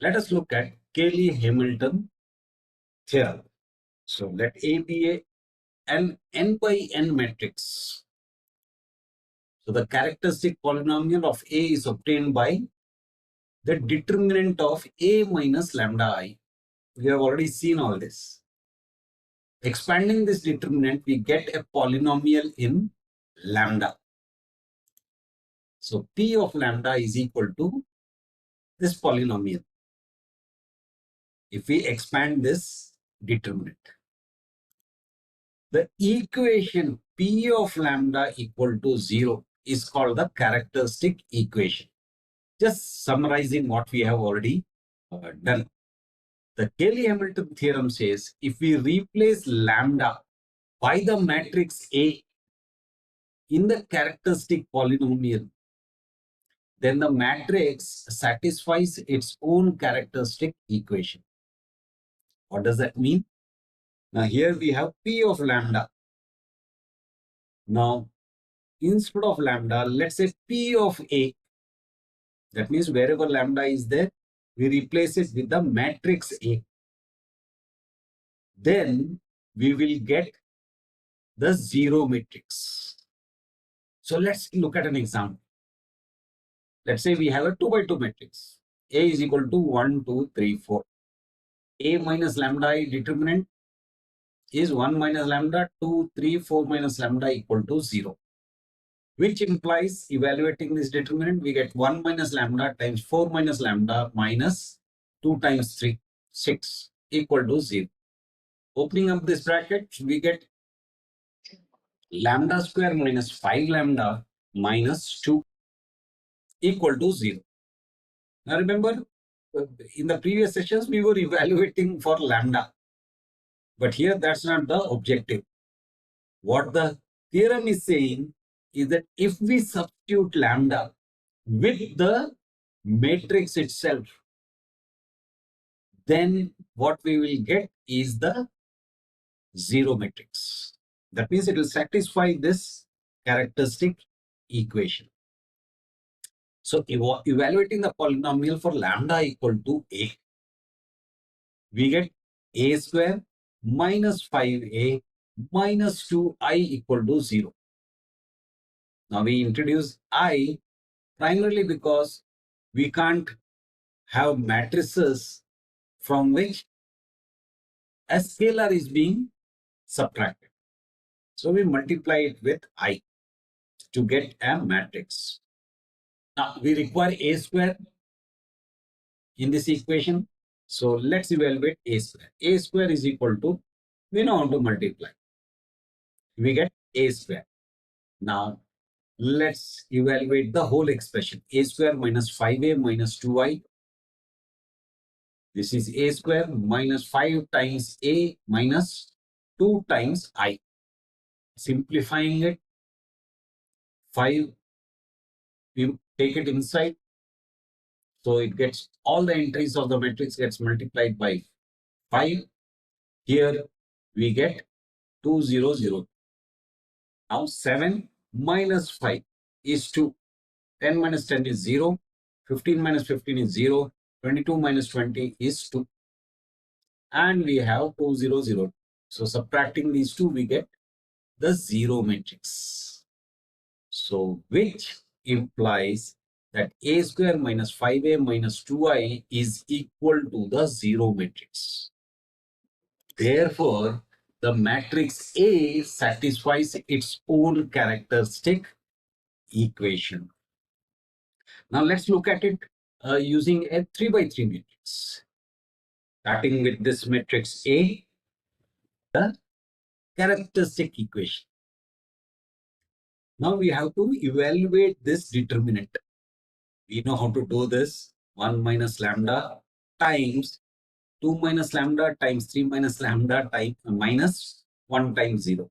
Let us look at Cayley-Hamilton theorem. So let A be an n by n matrix. So the characteristic polynomial of A is obtained by the determinant of A minus lambda I. We have already seen all this. Expanding this determinant, we get a polynomial in lambda. So P of lambda is equal to this polynomial if we expand this determinant. The equation P of lambda equal to 0 is called the characteristic equation. Just summarizing what we have already done. The Cayley-Hamilton theorem says if we replace lambda by the matrix A in the characteristic polynomial, then the matrix satisfies its own characteristic equation. What does that mean? Now here we have P of lambda. Now instead of lambda, let's say P of A. That means wherever lambda is there, we replace it with the matrix A. Then we will get the zero matrix. So let's look at an example. Let's say we have a 2 by 2 matrix. A is equal to 1, 2, 3, 4. A minus lambda I determinant is 1 minus lambda, 2, 3, 4 minus lambda equal to 0. Which implies evaluating this determinant, we get 1 minus lambda times 4 minus lambda minus 2 times 3, 6 equal to 0. Opening up this bracket, we get lambda square minus 5 lambda minus 2 equal to 0. Now remember, in the previous sessions, we were evaluating for lambda. But here that's not the objective. What the theorem is saying is that if we substitute lambda with the matrix itself, then what we will get is the zero matrix. That means it will satisfy this characteristic equation. So evaluating the polynomial for lambda equal to A, we get A square minus 5A minus 2I equal to 0. Now we introduce I primarily because we can't have matrices from which a scalar is being subtracted. So we multiply it with I to get a matrix. Now we require A square in this equation. So let's evaluate A square. A square is equal to, we know how to multiply. We get A square. Now let's evaluate the whole expression. A square minus 5A minus 2I. This is A square minus 5 times A minus 2 times I. Simplifying it, 5, we take it inside. So it gets all the entries of the matrix gets multiplied by 5. Here we get 2, 0, 0. Now 7 minus 5 is 2. 10 minus 10 is 0. 15 minus 15 is 0. 22 minus 20 is 2. And we have 2, 0, 0. So subtracting these two, we get the zero matrix. So which implies that A square minus 5A minus 2I is equal to the zero matrix. Therefore, the matrix A satisfies its own characteristic equation. Now let's look at it using a 3 by 3 matrix. Starting with this matrix A, the characteristic equation. Now we have to evaluate this determinant. We know how to do this. 1 minus lambda times 2 minus lambda times 3 minus lambda times minus 1 times 0.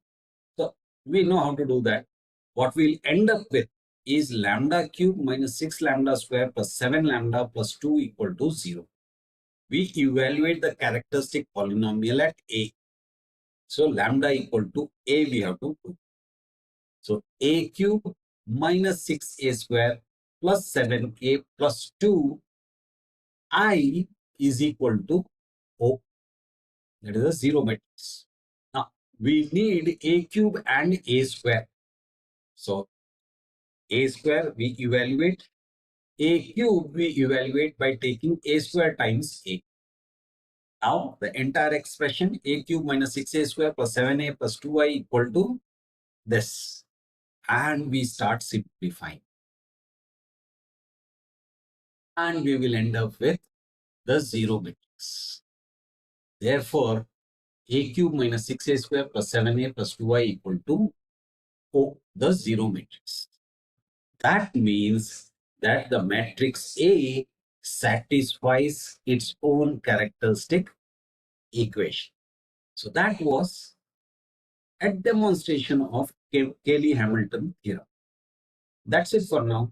So we know how to do that. What we'll end up with is lambda cube minus 6 lambda square plus 7 lambda plus 2 equal to 0. We evaluate the characteristic polynomial at A. So lambda equal to A we have to do. So A cube minus 6A square plus 7A plus 2 I is equal to O. That is a zero matrix. Now, we need A cube and A square. So, A square we evaluate. A cube we evaluate by taking A square times A. Now, the entire expression A cube minus 6A square plus 7A plus 2I equal to this. And we start simplifying. And we will end up with the zero matrix. Therefore, A cube minus 6A square plus 7A plus 2I equal to O, the zero matrix. That means that the matrix A satisfies its own characteristic equation. So that was a demonstration of Cayley-Hamilton theorem. That's it for now.